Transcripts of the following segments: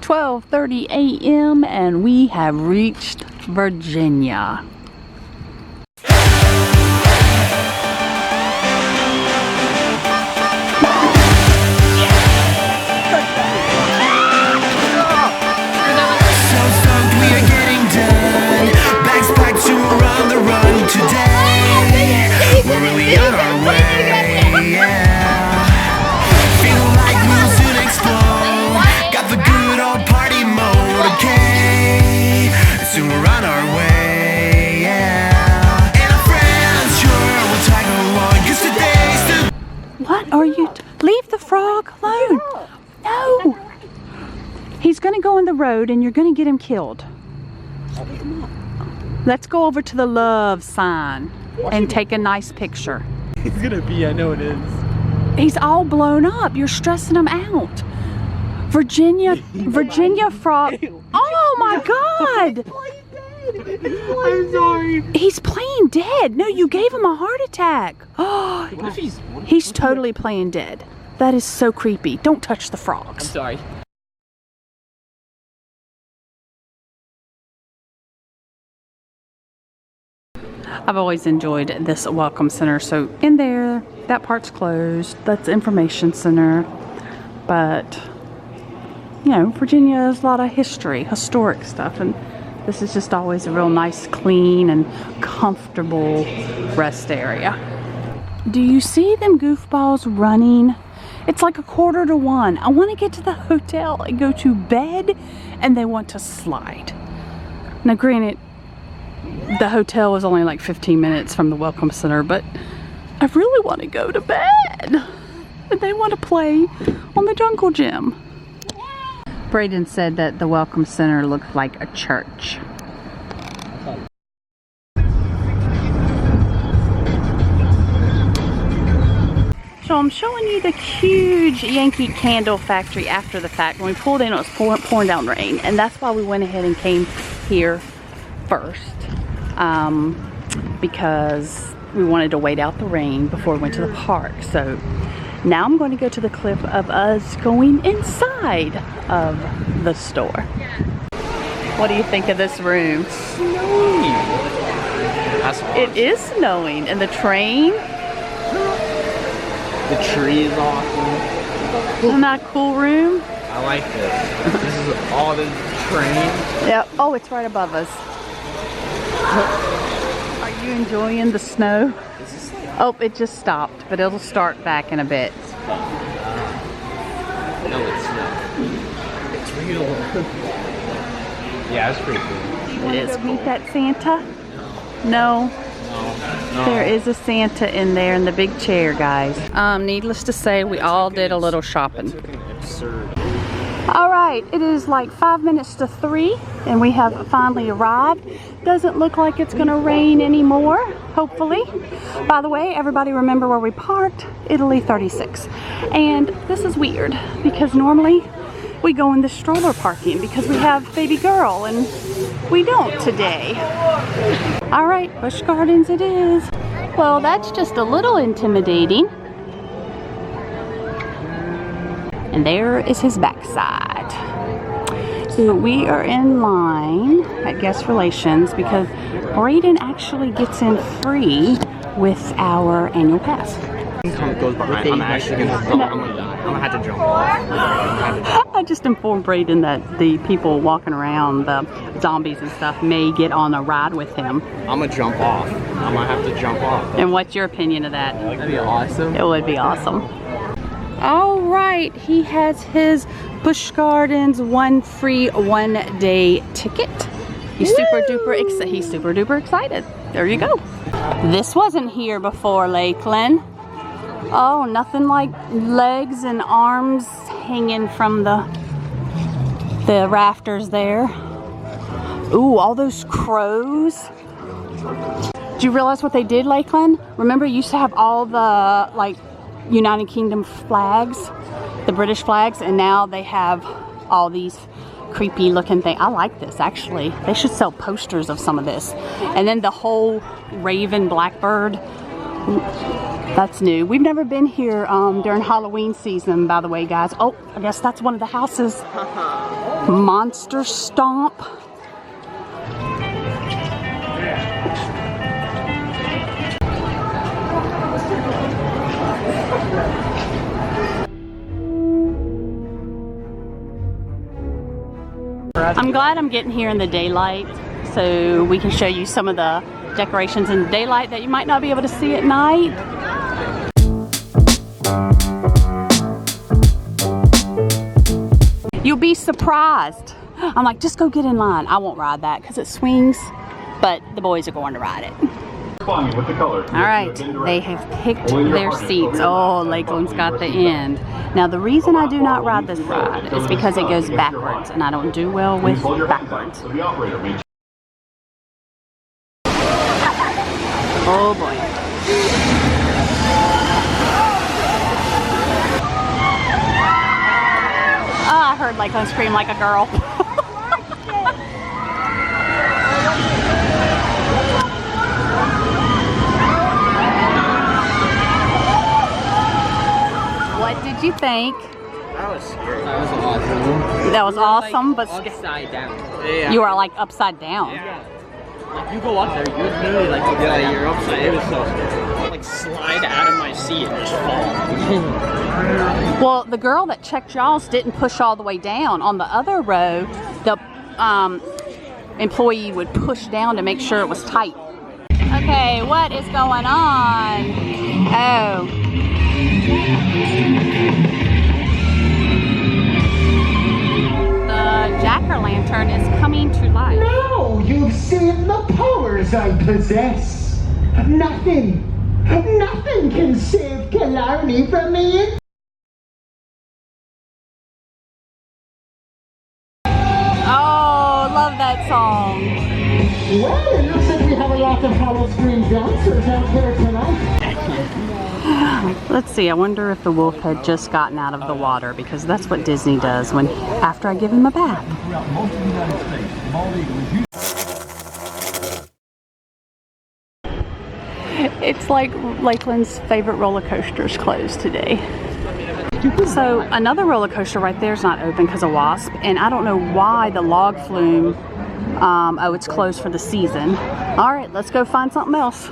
12:30 a.m. and we have reached Virginia. We're really on our way, yeah. Feel like we'll soon explode. Got the good old party mode, okay. Soon we're on our way, yeah. And our friends sure will tag along, 'cause today's the... What are you... Leave the frog alone. No. He's going to go on the road and you're going to get him killed. Let's go over to the love sign and take a nice picture. He's gonna be, I know it is. He's all blown up. You're stressing him out. Virginia frog. Oh my God. I'm sorry. He's playing dead. No, you gave him a heart attack. Oh, What if he's totally playing dead. That is so creepy. Don't touch the I'm frogs. sorry. I've always enjoyed this welcome center. So in there, that part's closed. That's information center. But, you know, Virginia has a lot of history, historic stuff. And this is just always a real nice, clean, and comfortable rest area. Do you see them goofballs running? It's like 1:45. I want to get to the hotel and go to bed, and they want to slide. Now, granted, the hotel is only like 15 minutes from the welcome center, but I really want to go to bed. And they want to play on the jungle gym. Braiden said that the welcome center looked like a church. So I'm showing you the huge Yankee Candle factory after the fact. When we pulled in, it was pouring down rain, and that's why we went ahead and came here first. Because we wanted to wait out the rain before we went to the park. So now I'm going to go to the clip of us going inside of the store. What do you think of this room? Snowing. That's awesome. It is snowing, and the train. The tree is awesome. Isn't that a cool room? I like this. This is all the train. Yep. Oh, it's right above us. Are you enjoying the snow? Oh, it just stopped, but it'll start back in a bit. No, it's not. It's real. Yeah, it's pretty cool. It is cool. Meet that Santa? No. No. There is a Santa in there in the big chair, guys. Needless to say, we all did a little shopping. Absurd. All right, it is like 5 minutes to 3, and we have finally arrived. Doesn't look like it's gonna rain anymore, hopefully. By the way, everybody remember where we parked? Italy 36. And this is weird, because normally we go in the stroller parking because we have baby girl, and we don't today. All right, Busch Gardens it is. Well, that's just a little intimidating. And there is his backside. So we are in line at Guest Relations because Braiden actually gets in free with our annual pass. Goes behind. I'm actually gonna have to jump off. I just informed Braiden that the people walking around, the zombies and stuff, may get on a ride with him. I'm gonna jump off. I'm gonna have to jump off. And what's your opinion of that? That'd be awesome. It would be awesome. All right, he has his Busch Gardens free 1 day ticket. He's super duper excited. There you go. This wasn't here before, Lakeland. Oh, nothing like legs and arms hanging from the rafters there. Ooh, all those crows. Do you realize what they did, Lakeland? Remember, you used to have all the like United Kingdom flags, the British flags, and now they have all these creepy looking things. I like this, actually. They should sell posters of some of this. And then the whole raven blackbird That's new. We've never been here during Halloween season, by the way, guys. Oh, I guess that's one of the houses. Monster Stomp. I'm glad I'm getting here in the daylight so we can show you some of the decorations in the daylight that you might not be able to see at night. You'll be surprised. I'm like, just go get in line. I won't ride that because it swings, but the boys are going to ride it. All right, they have picked their seats. Oh, Lakeland's got the end. Now, the reason I do not ride this ride is because it goes backwards, and I don't do well with backwards. Oh boy. Oh, I heard Lakeland scream like a girl. What did you think? That was scary. That was awesome. That was awesome, but upside down. Yeah. You are like upside down. Yeah. Like you go up there, you're literally like upside down. You're upside. It was so scary. I like slide out of my seat and just fall. Well, the girl that checked y'all's didn't push all the way down. On the other row, the employee would push down to make sure it was tight. Okay, what is going on? Oh. The jack-o'-lantern is coming to life. Now you've seen the powers I possess. Nothing can save Killarney from me. Oh, love that song. Well, it looks like we have a lot of Howl-O-Scream dancers out here tonight. Let's see, I wonder if the wolf had just gotten out of the water, because that's what Disney does after I give him a bath. It's like Lakeland's favorite roller coaster is closed today. So another roller coaster right there is not open because of wasp, and I don't know why the log flume, oh, it's closed for the season. All right, let's go find something else.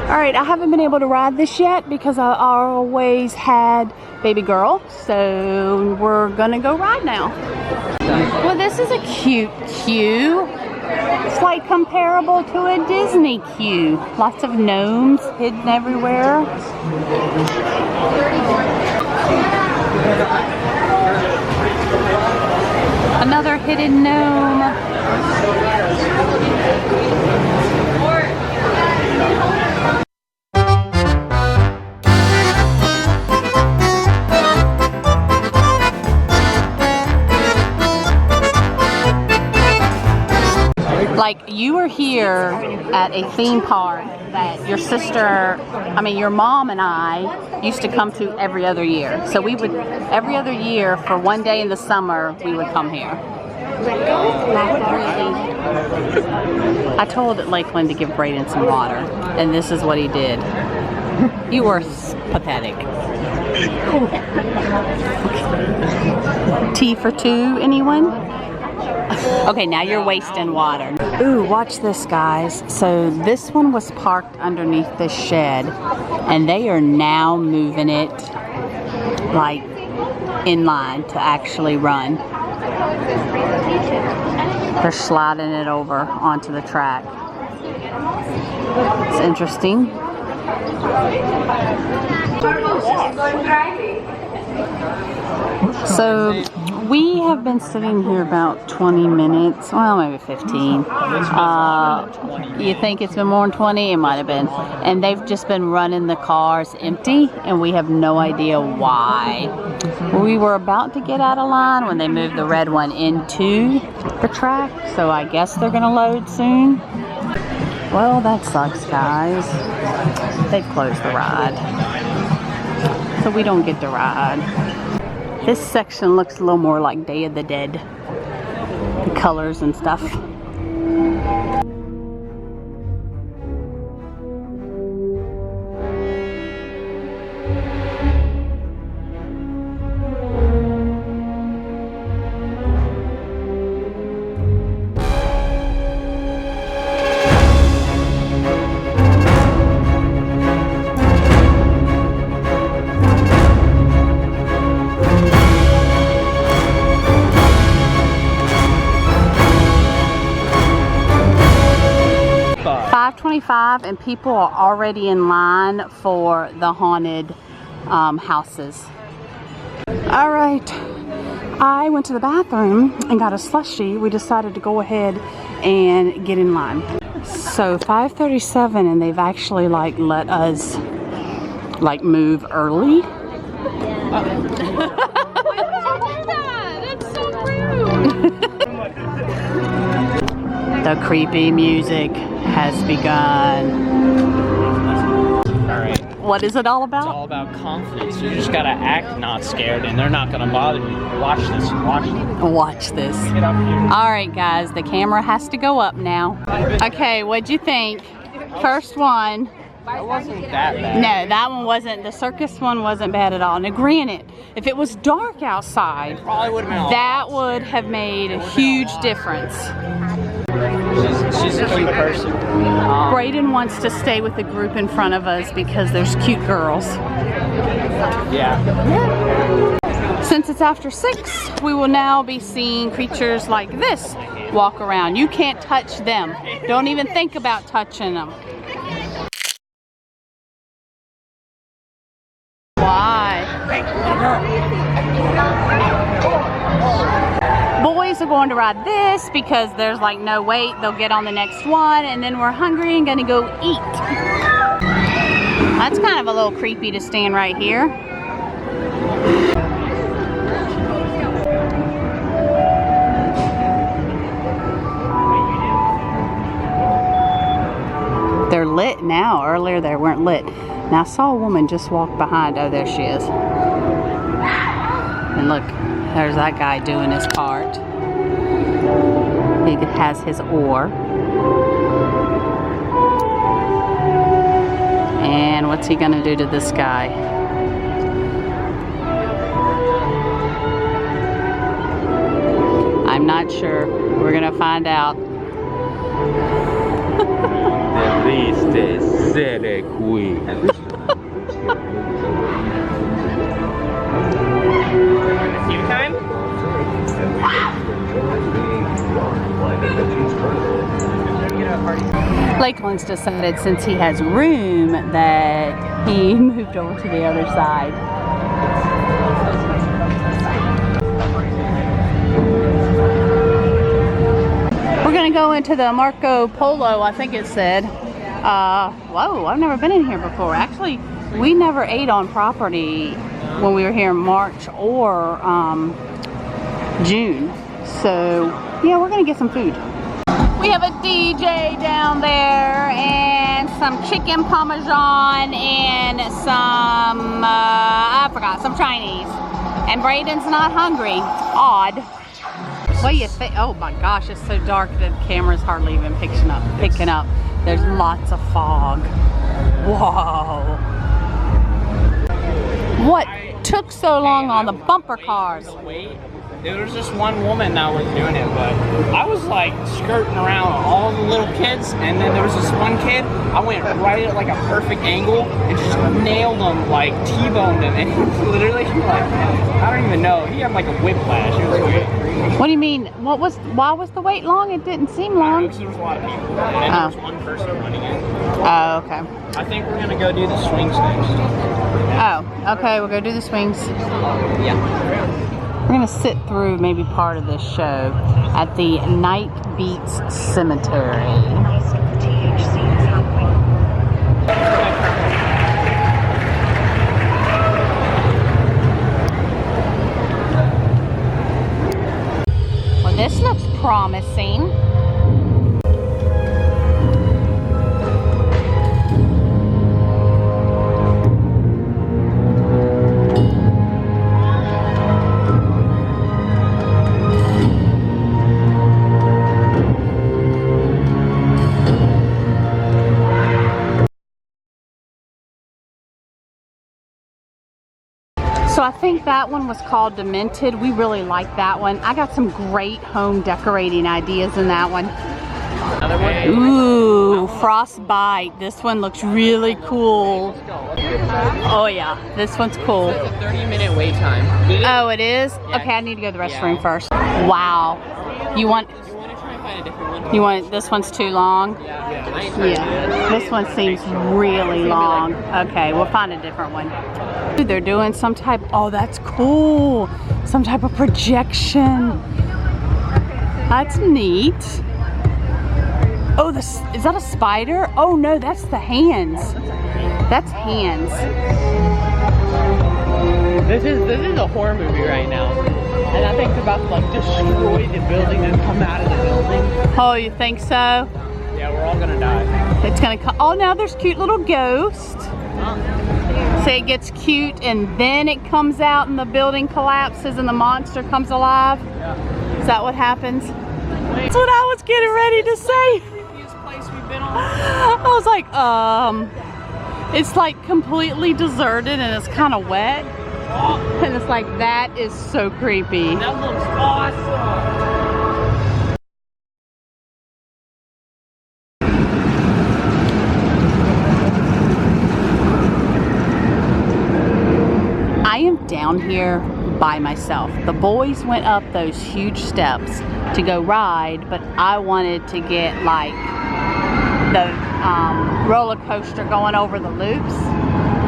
Alright, I haven't been able to ride this yet because I always had baby girl, so we're gonna go ride now. Well, this is a cute queue. It's like comparable to a Disney queue. Lots of gnomes hidden everywhere. Another hidden gnome. Like, you were here at a theme park that your mom and I used to come to every other year. So we would, every other year for one day in the summer, we would come here. I told Lakeland to give Braiden some water, and this is what he did. You were pathetic. Tea for two, anyone? Okay, now you're wasting water. Ooh, watch this, guys. So this one was parked underneath this shed, and they are now moving it like in line to actually run. They're sliding it over onto the track. It's interesting. So we have been sitting here about 20 minutes, well, maybe 15. You think it's been more than 20? It might have been. And they've just been running the cars empty, and we have no idea why. We were about to get out of line when they moved the red one into the track, so I guess they're gonna load soon. Well, that sucks, guys. They've closed the ride, so we don't get to ride. This section looks a little more like Day of the Dead. The colors and stuff. And people are already in line for the haunted houses. All right, I went to the bathroom and got a slushie. We decided to go ahead and get in line. So 5:37 and they've actually like let us like move early. That's so rude. The creepy music has begun. Alright. What is it all It's about? all about confidence. You just gotta act not scared and they're not gonna bother you. Watch this. Watch this. Watch this. Get up here. Alright guys, the camera has to go up now. Okay, what'd you think? First one. That wasn't that bad. No, that one wasn't. The circus one wasn't bad at all. Now granted, if it was dark outside, Probably would have been a lot. that would have made a huge difference. She's a cute person. Braiden wants to stay with the group in front of us because there's cute girls. Yeah. Since it's after 6, we will now be seeing creatures like this walk around. You can't touch them. Don't even think about touching them. Why? Boys are going to ride this because there's like no wait. They'll get on the next one and then we're hungry and gonna go eat. That's kind of a little creepy to stand right here. They're lit now. Earlier they weren't lit. Now I saw a woman just walk behind. Oh, there she is. And look, there's that guy doing his part. He has his oar. And what's he gonna do to this guy? I'm not sure. We're gonna find out. You time? Lakeland's decided since he has room that he moved over to the other side. We're gonna go into the Marco Polo, I think it said. Whoa, I've never been in here before. Actually, we never ate on property when we were here in March or June. So, yeah, we're gonna get some food. We have a DJ down there and some chicken parmesan and some, I forgot, some Chinese. And Braiden's not hungry. Odd. What do you think? Oh my gosh, it's so dark that the camera's hardly even picking up. There's lots of fog. Whoa. What took so long on the bumper cars? Wait. There was just one woman that was doing it, but I was like skirting around all the little kids, and then there was this one kid, I went right at like a perfect angle and just nailed him, like T-boned him, and he was literally like, I don't even know, he had like a whiplash. It was weird. What do you mean? Why was the wait long? It didn't seem long. There was a lot of people, and then there was one person running it. Oh, okay. I think we're gonna go do the swings next. Oh, okay, we'll go do the swings. Yeah. We're gonna sit through maybe part of this show at the Night Beats Cemetery. Well, this looks promising. So I think that one was called Demented. We really like that one. I got some great home decorating ideas in that one. Ooh, Frostbite. This one looks really cool. Oh yeah, this one's cool. It's a 30-minute wait time. Oh, it is? Okay, I need to go to the restroom first. Wow. You want You want to try and find a different one? you want this one's too long? Yeah. This one seems really long. Okay, we'll find a different one. Dude, they're doing some type, oh that's cool. Some type of projection. That's neat. Oh, this is that a spider? Oh no, that's the hands. That's hands. This is a horror movie right now. And I think they're about to like destroy the building and come out of the building. Oh, you think so? Yeah, we're all gonna die. It's gonna come. Oh, now there's cute little ghosts. Say it gets cute and then it comes out and the building collapses and the monster comes alive. Yeah. Is that what happens? That's what I was getting ready to say. Creepiest place we've been on. I was like, it's like completely deserted and it's kind of wet. And it's like, that is so creepy. That looks awesome. I am down here by myself. The boys went up those huge steps to go ride, but I wanted to get like the roller coaster going over the loops,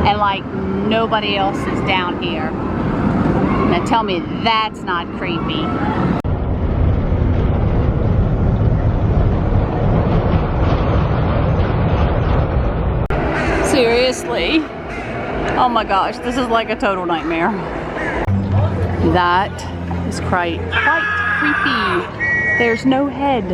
and like nobody else is down here. Now tell me that's not creepy. Seriously? Oh my gosh, this is like a total nightmare. That is quite creepy. There's no head.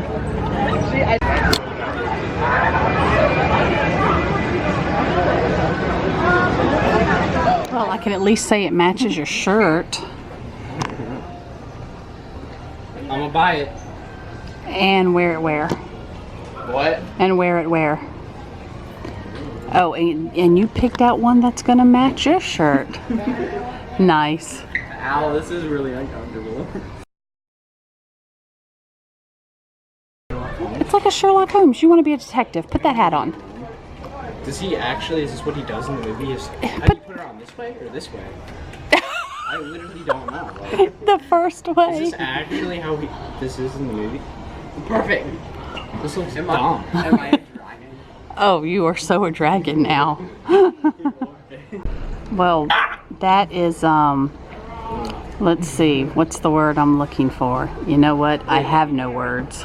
Well, I can at least say it matches your shirt. I'm gonna buy it. And wear it where? What? And wear it where? Oh, and you picked out one that's gonna match your shirt. Nice. Ow, this is really uncomfortable. It's like a Sherlock Holmes. You want to be a detective. Put that hat on. Does he actually, is this what he does in the movie? How do you put it on, this way or this way? I literally don't know. Like, The first is way. this actually how this is in the movie? Perfect. This looks dumb. Am I a dragon? Oh, you are so a dragon now. Well, that is, let's see. What's the word I'm looking for? You know what? I have no words.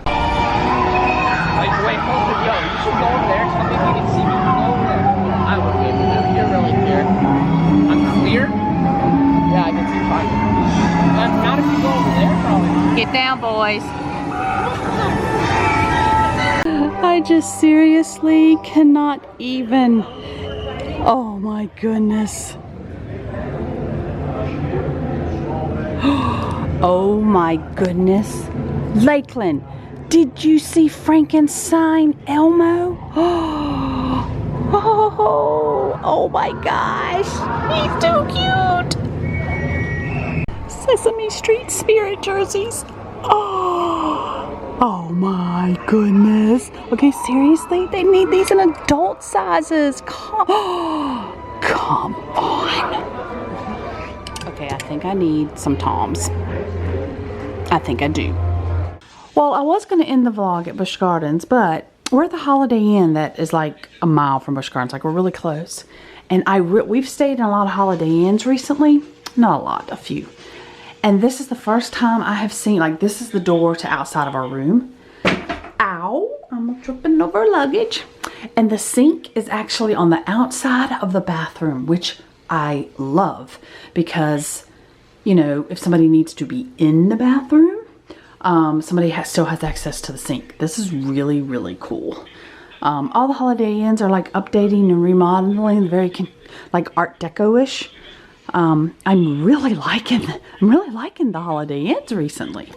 Like, wait, hold it, yo, you should go over there, so I think you can see me. Go over there. I wouldn't be able to. You're really clear. I'm clear? Yeah, I can see fine. Not if you go over there, probably. Get down, boys. I just seriously cannot even. Oh my goodness. Oh my goodness. Lakeland, did you see Frankenstein Elmo? Oh my gosh. He's too cute. Sesame Street Spirit jerseys. Oh my goodness. Okay, seriously? They need these in adult sizes. Come on. Okay, I think I need some Toms. I think I do. Well, I was going to end the vlog at Busch Gardens, but we're at the Holiday Inn that is like a mile from Busch Gardens. Like, we're really close. And we've stayed in a lot of Holiday Inns recently. Not a lot, a few. And this is the first time I have seen, like, this is the door to outside of our room. Ow, I'm tripping over luggage. And the sink is actually on the outside of the bathroom, which I love because, you know, if somebody needs to be in the bathroom, somebody still has access to the sink. This is really, really cool. All the Holiday Inns are like updating and remodeling, very like Art Deco-ish. I'm really liking the Holiday Inns recently.